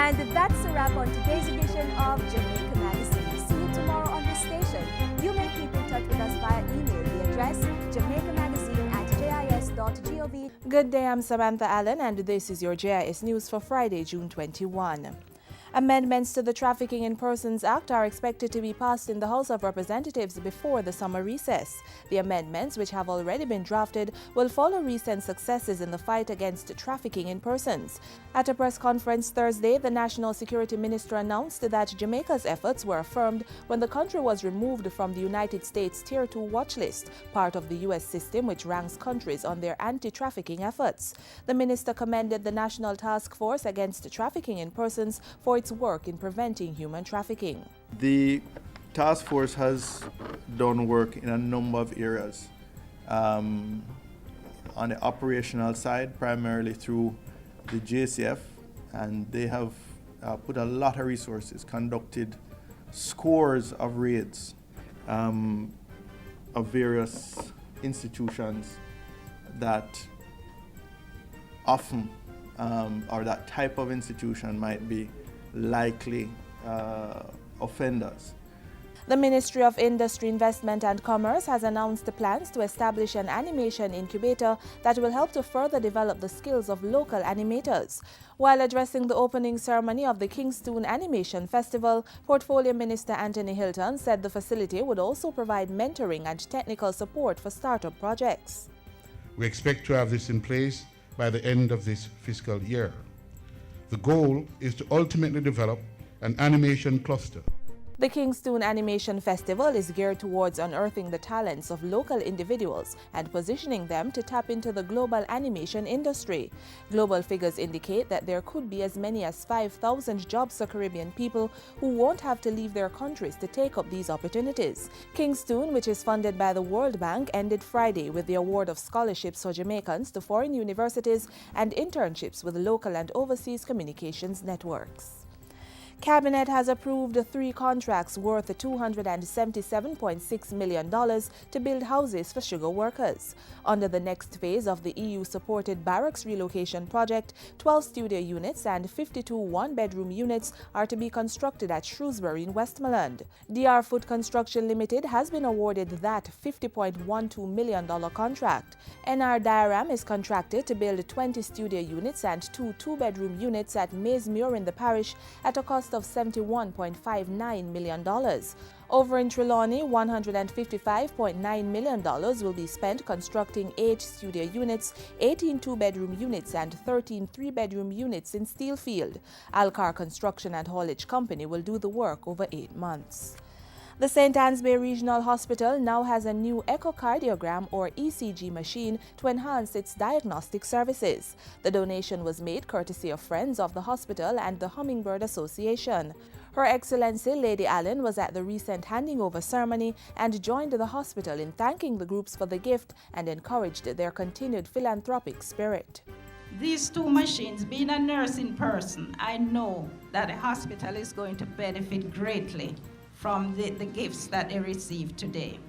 And that's a wrap on today's edition of Jamaica Magazine. See you tomorrow on this station. You may keep in touch with us via email. The address, jamaicamagazine@jis.gov. Good day, I'm Samantha Allen, and this is your JIS News for Friday, June 21. Amendments to the Trafficking in Persons Act are expected to be passed in the House of Representatives before the summer recess. The amendments, which have already been drafted, will follow recent successes in the fight against trafficking in persons. At a press conference Thursday, the National Security Minister announced that Jamaica's efforts were affirmed when the country was removed from the United States Tier 2 watch list, part of the U.S. system which ranks countries on their anti-trafficking efforts. The minister commended the National Task Force Against Trafficking in Persons for its work in preventing human trafficking. The task force has done work in a number of areas. On the operational side, primarily through the JCF, and they have put a lot of resources, conducted scores of raids of various institutions that often, or that type of institution might be likely offenders. The Ministry of Industry, Investment and Commerce has announced the plans to establish an animation incubator that will help to further develop the skills of local animators. While addressing the opening ceremony of the Kingston Animation Festival, Portfolio Minister Anthony Hilton said the facility would also provide mentoring and technical support for startup projects. We expect to have this in place by the end of this fiscal year. The goal is to ultimately develop an animation cluster. The Kingston Animation Festival is geared towards unearthing the talents of local individuals and positioning them to tap into the global animation industry. Global figures indicate that there could be as many as 5,000 jobs for Caribbean people who won't have to leave their countries to take up these opportunities. Kingston, which is funded by the World Bank, ended Friday with the award of scholarships for Jamaicans to foreign universities and internships with local and overseas communications networks. Cabinet has approved 3 contracts worth $277.6 million to build houses for sugar workers. Under the next phase of the EU-supported barracks relocation project, 12 studio units and 52 one-bedroom units are to be constructed at Shrewsbury in Westmoreland. DR Foot Construction Limited has been awarded that $50.12 million contract. NR Diorama is contracted to build 20 studio units and 2 two-bedroom units at Maysmuir in the parish at a cost of $71.59 million. Over in Trelawney, $155.9 million will be spent constructing 8 studio units, 18 two-bedroom units and 13 three-bedroom units in Steelfield. Alcar Construction and Haulage Company will do the work over 8 months. The St. Anne's Bay Regional Hospital now has a new echocardiogram or ECG machine to enhance its diagnostic services. The donation was made courtesy of friends of the hospital and the Hummingbird Association. Her Excellency Lady Allen was at the recent handing over ceremony and joined the hospital in thanking the groups for the gift and encouraged their continued philanthropic spirit. These 2 machines, being a nursing person, I know that the hospital is going to benefit greatly from the gifts that they received today.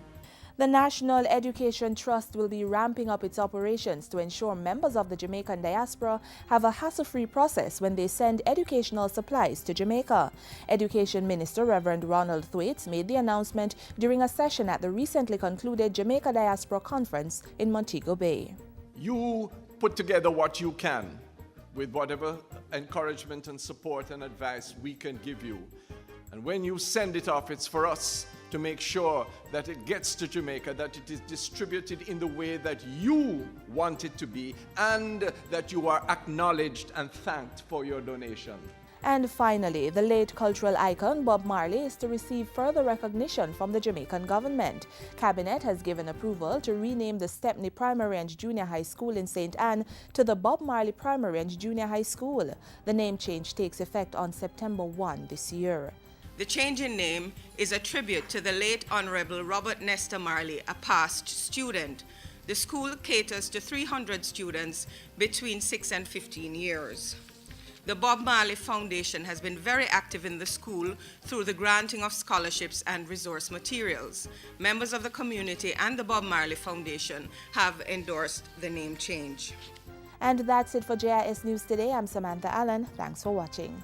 The National Education Trust will be ramping up its operations to ensure members of the Jamaican diaspora have a hassle-free process when they send educational supplies to Jamaica. Education Minister Reverend Ronald Thwaites made the announcement during a session at the recently concluded Jamaica Diaspora Conference in Montego Bay. You put together what you can with whatever encouragement and support and advice we can give you. And when you send it off, it's for us to make sure that it gets to Jamaica, that it is distributed in the way that you want it to be, and that you are acknowledged and thanked for your donation. And finally, the late cultural icon Bob Marley is to receive further recognition from the Jamaican government. Cabinet has given approval to rename the Stepney Primary and Junior High School in St. Anne to the Bob Marley Primary and Junior High School. The name change takes effect on September 1 this year. The change in name is a tribute to the late Honorable Robert Nestor Marley, a past student. The school caters to 300 students between 6 and 15 years. The Bob Marley Foundation has been very active in the school through the granting of scholarships and resource materials. Members of the community and the Bob Marley Foundation have endorsed the name change. And that's it for JIS News today. I'm Samantha Allen. Thanks for watching.